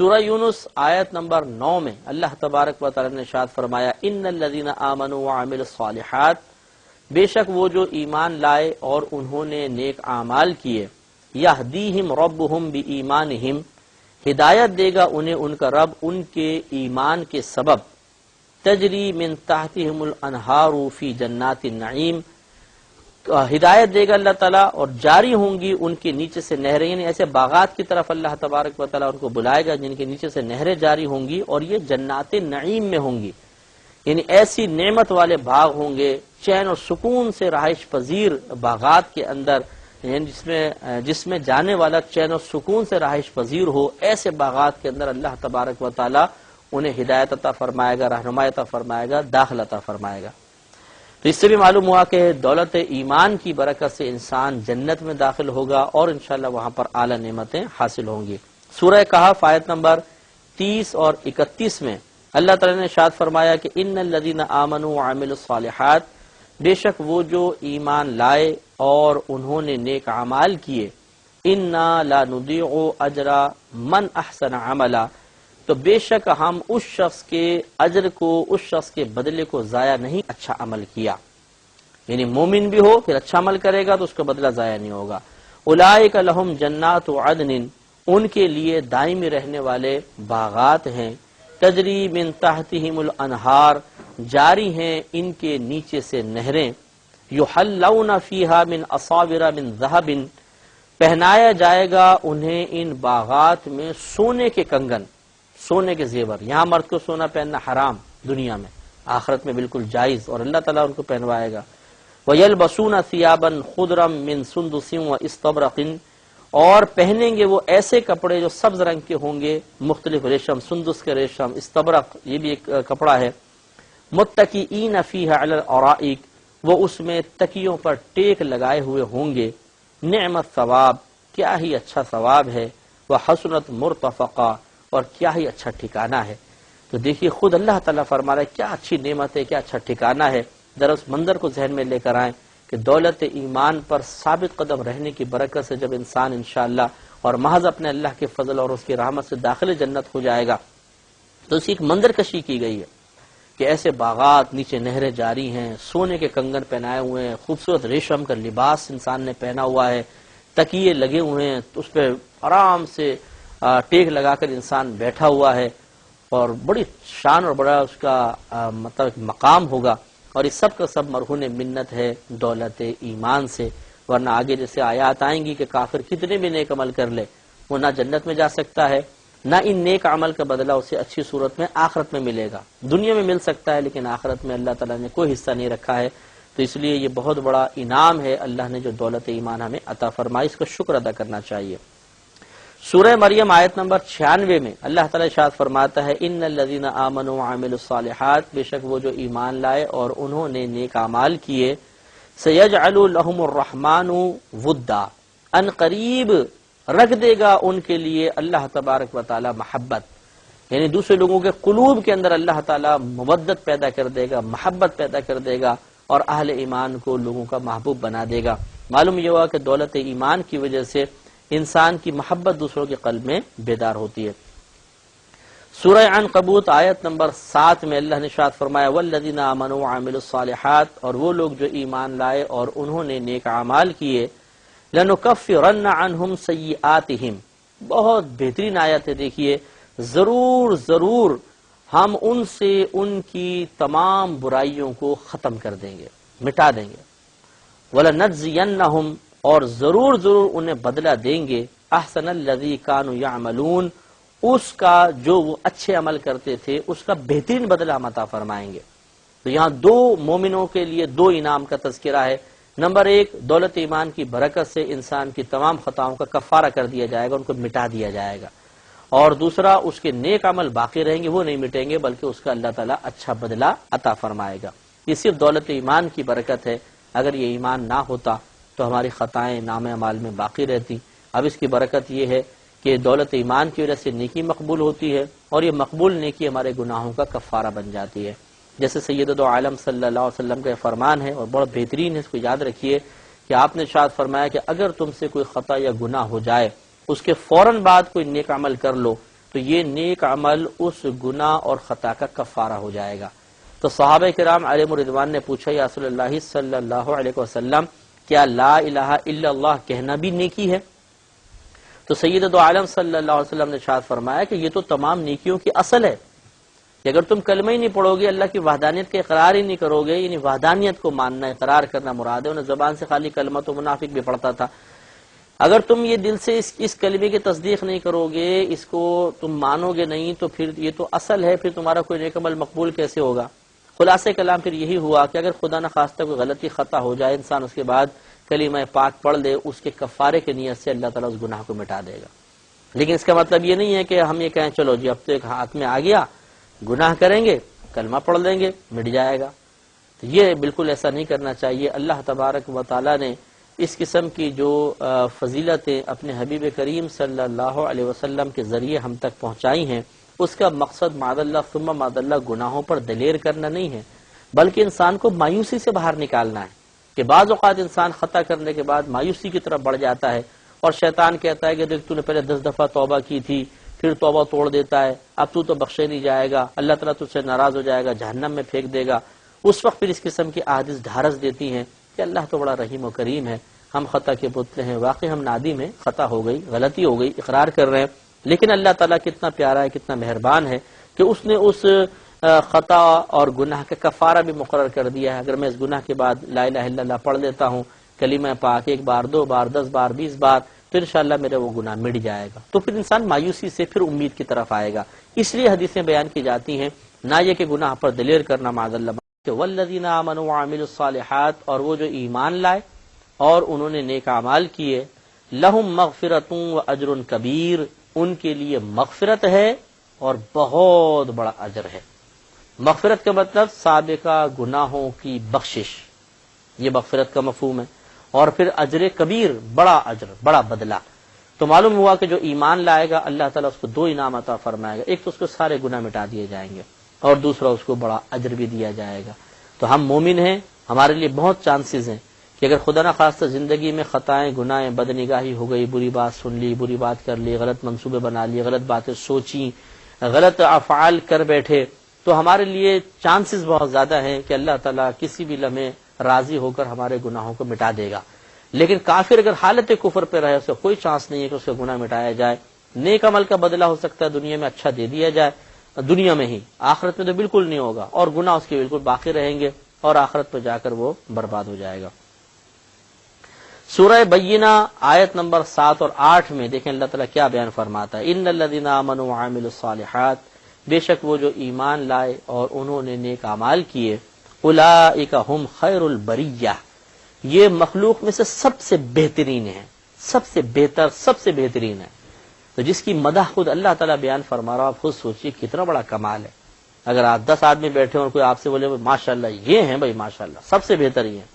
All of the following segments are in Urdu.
سورہ یونس آیت نمبر 9 میں اللہ تبارک و تعالی نے ارشاد فرمایا ان الذین آمنوا وعملوا الصالحات، بے شک وہ جو ایمان لائے اور انہوں نے نیک اعمال کیے، یہدیہم ربہم بایمانہم، ہدایت دے گا انہیں ان کا رب ان کے ایمان کے سبب، تجری من تحتہم الانہار فی جنات النعیم، ہدایت دے گا اللہ تعالیٰ اور جاری ہوں گی ان کے نیچے سے نہریں، یعنی ایسے باغات کی طرف اللہ تبارک و تعالیٰ ان کو بلائے گا جن کے نیچے سے نہریں جاری ہوں گی، اور یہ جنات نعیم میں ہوں گی، یعنی ایسی نعمت والے باغ ہوں گے، چین اور سکون سے رہائش پذیر باغات کے اندر، یعنی جس میں جانے والا چین اور سکون سے رہائش پذیر ہو، ایسے باغات کے اندر اللہ تبارک و تعالیٰ انہیں ہدایت عطا فرمائے گا، رہنمائی عطا فرمائے گا، داخل عطا فرمائے گا۔ تو اس سے بھی معلوم ہوا کہ دولت ایمان کی برکت سے انسان جنت میں داخل ہوگا اور انشاءاللہ وہاں پر اعلیٰ نعمتیں حاصل ہوں گی۔ سورہ کہف آیت نمبر 30 اور 31 میں اللہ تعالی نے ارشاد فرمایا کہ ان الذین آمنوا وعملوا الصالحات، بے شک وہ جو ایمان لائے اور انہوں نے نیک اعمال کیے، انا لا نضیع اجر من احسن عملا، تو بے شک ہم اس شخص کے اجر کو، اس شخص کے بدلے کو ضائع نہیں، اچھا عمل کیا، یعنی مومن بھی ہو پھر اچھا عمل کرے گا تو اس کا بدلہ ضائع نہیں ہوگا۔ اولئک لہم جنات عدن، ان کے لیے دائمی رہنے والے باغات ہیں، تجری من تحتہم الانہار، جاری ہیں ان کے نیچے سے نہریں، یحلون فیہا من اصاور من ذہب، پہنایا جائے گا انہیں ان باغات میں سونے کے کنگن، سونے کے زیور۔ یہاں مرد کو سونا پہننا حرام دنیا میں، آخرت میں بالکل جائز، اور اللہ تعالیٰ ان کو پہنوائے گا۔ وَيَلْبَسُونَ ثِيَابًا خُضْرًا مِّن سُنْدُسٍ وَإِسْتَبْرَقٍ، اور پہنیں گے وہ ایسے کپڑے جو سبز رنگ کے ہوں گے، مختلف ریشم، سندس کے ریشم، استبرق یہ بھی ایک کپڑا ہے۔ مُتَّكِئِينَ فِيهَا عَلَى الْأَرَائِكِ، وہ اس میں تکیوں پر ٹیک لگائے ہوئے ہوں گے۔ نعمت ثواب، کیا ہی اچھا ثواب ہے، وحسنت مرتفقہ، اور کیا ہی اچھا ٹھکانہ ہے۔ تو دیکھیے خود اللہ تعالیٰ فرما رہا ہے کیا اچھی نعمت ہے، کیا اچھا ٹھکانہ ہے۔ ذرا اس منظر کو ذہن میں لے کر آئیں کہ دولت ایمان پر ثابت قدم رہنے کی برکت سے جب انسان انشاءاللہ اور محض اپنے اللہ کے فضل اور اس کی رحمت سے داخل جنت ہو جائے گا، تو اسی ایک منظر کشی کی گئی ہے کہ ایسے باغات، نیچے نہریں جاری ہیں، سونے کے کنگن پہنائے ہوئے ہیں، خوبصورت ریشم کا لباس انسان نے پہنا ہوا ہے، تکیے لگے ہوئے ہیں، اس پہ آرام سے ٹیک لگا کر انسان بیٹھا ہوا ہے، اور بڑی شان اور بڑا اس کا مطلب مقام ہوگا، اور اس سب کا سب مرہون منت ہے دولت ایمان سے۔ ورنہ آگے جیسے آیات آئیں گی کہ کافر کتنے بھی نیک عمل کر لے وہ نہ جنت میں جا سکتا ہے، نہ ان نیک عمل کا بدلہ اسے اچھی صورت میں آخرت میں ملے گا۔ دنیا میں مل سکتا ہے لیکن آخرت میں اللہ تعالیٰ نے کوئی حصہ نہیں رکھا ہے۔ تو اس لیے یہ بہت بڑا انعام ہے اللہ نے جو دولت ایمان ہمیں عطا فرمائی، اس کا شکر ادا کرنا چاہیے۔ سورہ مریم آیت نمبر 96 میں اللہ تعالیٰ ارشاد فرماتا ہے ان الذین آمنوا وعملوا الصالحات، بے شک وہ جو ایمان لائے اور انہوں نے نیک اعمال کیے، سیجعل لہم الرحمن ودا، ان قریب رکھ دے گا ان کے لیے اللہ تبارک و تعالی محبت، یعنی دوسرے لوگوں کے قلوب کے اندر اللہ تعالیٰ مودت پیدا کر دے گا، محبت پیدا کر دے گا، اور اہل ایمان کو لوگوں کا محبوب بنا دے گا۔ معلوم یہ ہوا کہ دولت ایمان کی وجہ سے انسان کی محبت دوسروں کے قلب میں بیدار ہوتی ہے۔ سورہ عنکبوت آیت نمبر 7 میں اللہ نے ارشاد فرمایا والذین آمنوا وعملوا الصالحات، اور وہ لوگ جو ایمان لائے اور انہوں نے نیک اعمال کیے، لنکفرن عنہم سیئاتہم، بہت بہترین آیت ہے، دیکھیے، ضرور ضرور ہم ان سے ان کی تمام برائیوں کو ختم کر دیں گے، مٹا دیں گے، وَلَنَجْزِيَنَّهُمْ، اور ضرور ضرور انہیں بدلہ دیں گے، احسن الذی کانوا یعملون، اس کا جو وہ اچھے عمل کرتے تھے اس کا بہترین بدلہ ہم عطا فرمائیں گے۔ تو یہاں دو مومنوں کے لیے دو انعام کا تذکرہ ہے۔ نمبر ایک، دولت ایمان کی برکت سے انسان کی تمام خطاؤں کا کفارہ کر دیا جائے گا، ان کو مٹا دیا جائے گا، اور دوسرا اس کے نیک عمل باقی رہیں گے، وہ نہیں مٹیں گے بلکہ اس کا اللہ تعالیٰ اچھا بدلہ عطا فرمائے گا۔ یہ صرف دولت ایمان کی برکت ہے، اگر یہ ایمان نہ ہوتا تو ہماری خطائیں نام اعمال میں باقی رہتی۔ اب اس کی برکت یہ ہے کہ دولت ایمان کی وجہ سے نیکی مقبول ہوتی ہے، اور یہ مقبول نیکی ہمارے گناہوں کا کفارہ بن جاتی ہے۔ جیسے سید عالم صلی اللہ علیہ وسلم کا فرمان ہے اور بڑا بہترین ہے، اس کو یاد رکھیے کہ آپ نے ارشاد فرمایا کہ اگر تم سے کوئی خطا یا گناہ ہو جائے، اس کے فوراً بعد کوئی نیک عمل کر لو، تو یہ نیک عمل اس گناہ اور خطا کا کفارہ ہو جائے گا۔ تو صحابہ کرام علیہم الرضوان نے پوچھا یا رسول اللہ صلی اللہ علیہ وسلم کیا لا الہ الا اللہ کہنا بھی نیکی ہے؟ تو سید دو عالم صلی اللہ علیہ وسلم نے ارشاد فرمایا کہ یہ تو تمام نیکیوں کی اصل ہے کہ اگر تم کلمہ ہی نہیں پڑھو گے، اللہ کی وحدانیت کا اقرار ہی نہیں کرو گے، یعنی وحدانیت کو ماننا اقرار کرنا مراد ہے۔ انہیں زبان سے خالی کلمہ تو منافق بھی پڑھتا تھا، اگر تم یہ دل سے اس کلمے کی تصدیق نہیں کرو گے، اس کو تم مانو گے نہیں، تو پھر یہ تو اصل ہے، پھر تمہارا کوئی نیک عمل مقبول کیسے ہوگا؟ خلاصہ کلام پھر یہی ہوا کہ اگر خدا نخواستہ کوئی غلطی خطا ہو جائے، انسان اس کے بعد کلمہ پاک پڑھ لے، اس کے کفارے کی نیت سے اللہ تعالیٰ اس گناہ کو مٹا دے گا۔ لیکن اس کا مطلب یہ نہیں ہے کہ ہم یہ کہیں چلو جی اب تو ایک ہاتھ میں آ گیا، گناہ کریں گے، کلمہ پڑھ لیں گے، مٹ جائے گا۔ تو یہ بالکل ایسا نہیں کرنا چاہیے۔ اللہ تبارک و تعالیٰ نے اس قسم کی جو فضیلتیں اپنے حبیب کریم صلی اللہ علیہ وسلم کے ذریعے ہم تک پہنچائی ہیں، اس کا مقصد معاذ اللہ ثم معاذ اللہ گناہوں پر دلیر کرنا نہیں ہے، بلکہ انسان کو مایوسی سے باہر نکالنا ہے کہ بعض اوقات انسان خطا کرنے کے بعد مایوسی کی طرف بڑھ جاتا ہے اور شیطان کہتا ہے کہ دیکھ تو نے پہلے 10 دفعہ توبہ کی تھی، پھر توبہ توڑ دیتا ہے، اب تو بخشے نہیں جائے گا، اللہ تعالیٰ تجھ سے ناراض ہو جائے گا، جہنم میں پھینک دے گا۔ اس وقت پھر اس قسم کی احادیث ڈھارس دیتی ہیں کہ اللہ تو بڑا رحیم و کریم ہے، ہم خطا کے پتلے ہیں، واقعی ہم نادم ہیں، خطا ہو گئی، غلطی ہو گئی، اقرار کر رہے ہیں، لیکن اللہ تعالیٰ کتنا پیارا ہے، کتنا مہربان ہے کہ اس نے اس خطا اور گناہ کا کفارہ بھی مقرر کر دیا ہے۔ اگر میں اس گناہ کے بعد لا الہ الا اللہ پڑھ لیتا ہوں، کلمہ پاک 1 بار 2 بار 10 بار 20 بار، تو انشاءاللہ میرا وہ گناہ مٹ جائے گا۔ تو پھر انسان مایوسی سے پھر امید کی طرف آئے گا۔ اس لیے حدیثیں بیان کی جاتی ہیں، نہ یہ کہ گناہ پر دلیر کرنا معاذ اللہ، کہ والذین آمنوا وعملوا الصالحات، اور وہ جو ایمان لائے اور انہوں نے نیک اعمال کیے، لہم مغفرۃ واجر کبیر، ان کے لیے مغفرت ہے اور بہت بڑا اجر ہے۔ مغفرت کا مطلب سابقہ گناہوں کی بخشش، یہ مغفرت کا مفہوم ہے، اور پھر اجر کبیر، بڑا اجر، بڑا بدلہ۔ تو معلوم ہوا کہ جو ایمان لائے گا اللہ تعالیٰ اس کو 2 انعام عطا فرمائے گا، ایک تو اس کو سارے گناہ مٹا دیے جائیں گے، اور دوسرا اس کو بڑا اجر بھی دیا جائے گا۔ تو ہم مومن ہیں، ہمارے لیے بہت چانسز ہیں کہ اگر خدا نخواستہ زندگی میں خطائیں، گناہیں، بدنگاہی ہو گئی، بری بات سن لی، بری بات کر لی، غلط منصوبے بنا لیے، غلط باتیں سوچی، غلط افعال کر بیٹھے، تو ہمارے لیے چانسز بہت زیادہ ہیں کہ اللہ تعالیٰ کسی بھی لمحے راضی ہو کر ہمارے گناہوں کو مٹا دے گا۔ لیکن کافر اگر حالت کفر پہ رہے، اس کا کوئی چانس نہیں ہے کہ اس کا گناہ مٹایا جائے۔ نیک عمل کا بدلہ ہو سکتا ہے دنیا میں اچھا دے دیا جائے، دنیا میں ہی، آخرت میں تو بالکل نہیں ہوگا، اور گناہ اس کے بالکل باقی رہیں گے، اور آخرت پہ جا کر وہ برباد ہو جائے گا۔ سورہ بینہ آیت نمبر 7 اور 8 میں دیکھیں اللہ تعالیٰ کیا بیان فرماتا ہے، ان الذین آمنوا وعملوا الصالحات، بے شک وہ جو ایمان لائے اور انہوں نے نیک اعمال کیے، اولئک هم خیر البریہ، یہ مخلوق میں سے سب سے بہترین ہے، سب سے بہتر، سب سے بہترین ہے۔ تو جس کی مدح خود اللہ تعالیٰ بیان فرما رہا، آپ خود سوچیے کتنا بڑا کمال ہے۔ اگر آپ 10 آدمی بیٹھے اور کوئی آپ سے بولے ماشاءاللہ یہ ہیں بھائی، ماشاءاللہ سب سے بہتر ہی ہیں،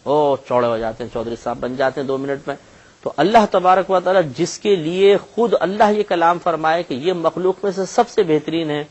او چوڑے ہو جاتے ہیں، چودھری صاحب بن جاتے ہیں 2 منٹ میں۔ تو اللہ تبارک و تعالیٰ جس کے لیے خود اللہ یہ کلام فرمائے کہ یہ مخلوق میں سے سب سے بہترین ہے،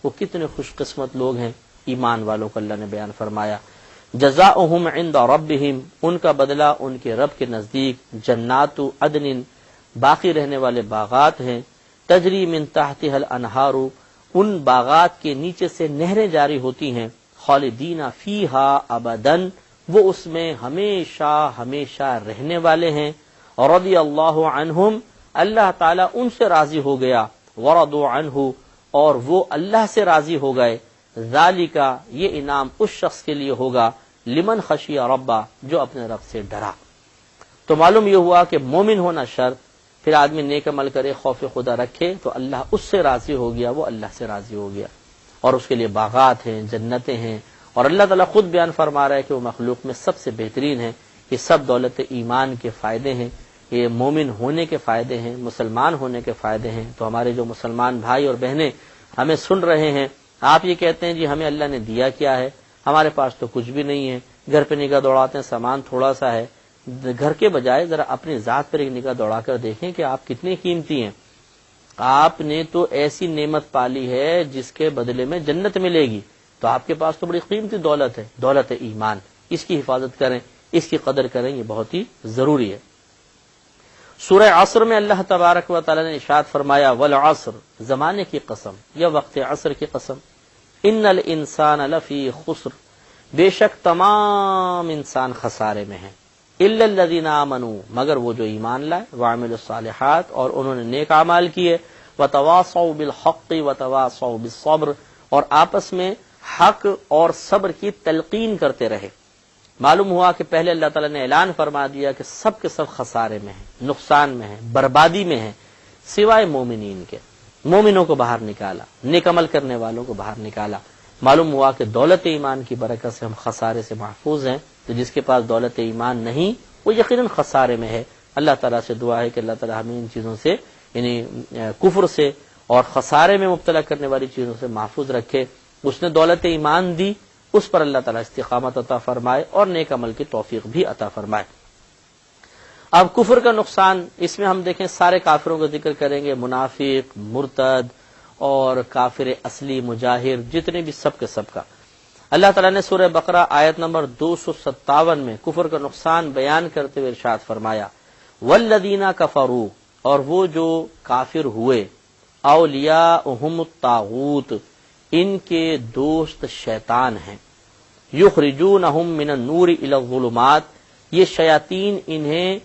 وہ کتنے خوش قسمت لوگ ہیں، ایمان والوں کو اللہ نے بیان فرمایا۔ جزاؤہم عند ربہم، ان کا بدلہ ان کے رب کے نزدیک جنات عدن، باقی رہنے والے باغات ہیں، تجری من تحتها الانہار، ان باغات کے نیچے سے نہریں جاری ہوتی ہیں، خالدین فیہا ابدا، وہ اس میں ہمیشہ ہمیشہ رہنے والے ہیں، رضی اللہ عنہم، اللہ تعالیٰ ان سے راضی ہو گیا، ورضوا عنہ، اور وہ اللہ سے راضی ہو گئے، ذالک، یہ انعام اس شخص کے لیے ہوگا، لمن خشی ربہ، جو اپنے رب سے ڈرا۔ تو معلوم یہ ہوا کہ مومن ہونا شرط، پھر آدمی نیک عمل کرے، خوف خدا رکھے، تو اللہ اس سے راضی ہو گیا، وہ اللہ سے راضی ہو گیا، اور اس کے لیے باغات ہیں، جنتیں ہیں، اور اللہ تعالیٰ خود بیان فرما رہا ہے کہ وہ مخلوق میں سب سے بہترین ہے۔ یہ سب دولت ایمان کے فائدے ہیں، یہ مومن ہونے کے فائدے ہیں، مسلمان ہونے کے فائدے ہیں۔ تو ہمارے جو مسلمان بھائی اور بہنیں ہمیں سن رہے ہیں، آپ یہ کہتے ہیں جی ہمیں اللہ نے دیا کیا ہے، ہمارے پاس تو کچھ بھی نہیں ہے، گھر پہ نگاہ دوڑاتے ہیں سامان تھوڑا سا ہے، گھر کے بجائے ذرا اپنی ذات پر ایک نگاہ دوڑا کر دیکھیں کہ آپ کتنے قیمتی ہیں۔ آپ نے تو ایسی نعمت پالی ہے جس کے بدلے میں جنت ملے گی، تو آپ کے پاس تو بڑی قیمتی دولت ہے، دولت ایمان، اس کی حفاظت کریں، اس کی قدر کریں، یہ بہت ہی ضروری ہے۔ سورہ عصر میں اللہ تبارک و تعالی نے ارشاد فرمایا والعصر، زمانے کی قسم یا وقت عصر کی قسم، ان الانسان لفی خسر، بے شک تمام انسان خسارے میں ہیں، الا الذین آمنوا، مگر وہ جو ایمان لائے، وعملوا الصالحات، اور انہوں نے نیک اعمال کیے، وتواصوا بالحق وتواصوا بالصبر، اور آپس میں حق اور صبر کی تلقین کرتے رہے۔ معلوم ہوا کہ پہلے اللہ تعالیٰ نے اعلان فرما دیا کہ سب کے سب خسارے میں ہیں، نقصان میں ہیں، بربادی میں ہیں، سوائے مومنین کے۔ مومنوں کو باہر نکالا، نیک عمل کرنے والوں کو باہر نکالا۔ معلوم ہوا کہ دولت ایمان کی برکت سے ہم خسارے سے محفوظ ہیں، تو جس کے پاس دولت ایمان نہیں وہ یقیناً خسارے میں ہے۔ اللہ تعالیٰ سے دعا ہے کہ اللہ تعالیٰ ہمیں ان چیزوں سے، یعنی کفر سے اور خسارے میں مبتلا کرنے والی چیزوں سے محفوظ رکھے۔ اس نے دولت ایمان دی، اس پر اللہ تعالیٰ استقامت عطا فرمائے اور نیک عمل کی توفیق بھی عطا فرمائے۔ اب کفر کا نقصان، اس میں ہم دیکھیں سارے کافروں کا ذکر کریں گے، منافق، مرتد اور کافر اصلی، مجاہر، جتنے بھی سب کے سب کا۔ اللہ تعالیٰ نے سورہ بقرہ آیت نمبر 257 میں کفر کا نقصان بیان کرتے ہوئے ارشاد فرمایا والذین کفروا، اور وہ جو کافر ہوئے، اولیاءہم الطاغوت، ان کے دوست شیطان ہیں، یخرجونہم من النور الی الظلمات، یہ شیاطین انہیں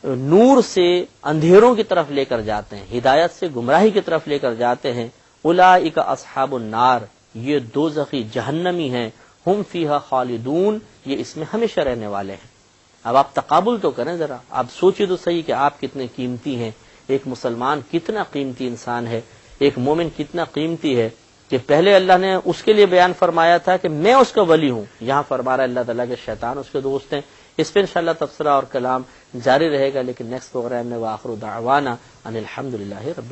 نور سے اندھیروں کی طرف لے کر جاتے ہیں، ہدایت سے گمراہی کی طرف لے کر جاتے ہیں۔ اولئک اصحاب النار، یہ دوزخی جہنمی ہیں، ہم فیہا خالدون، یہ اس میں ہمیشہ رہنے والے ہیں۔ اب آپ تقابل تو کریں ذرا، آپ سوچیں تو صحیح کہ آپ کتنے قیمتی ہیں، ایک مسلمان کتنا قیمتی انسان ہے، ایک مومن کتنا قیمتی ہے، کہ پہلے اللہ نے اس کے لیے بیان فرمایا تھا کہ میں اس کا ولی ہوں، یہاں فرما رہا ہے اللہ تعالیٰ کے شیطان اس کے دوست ہیں۔ اس پہ انشاءاللہ تبصرہ اور کلام جاری رہے گا، لیکن نیکسٹ پروگرام میں وآخر دعوانا ان الحمدللہ رب العالمین۔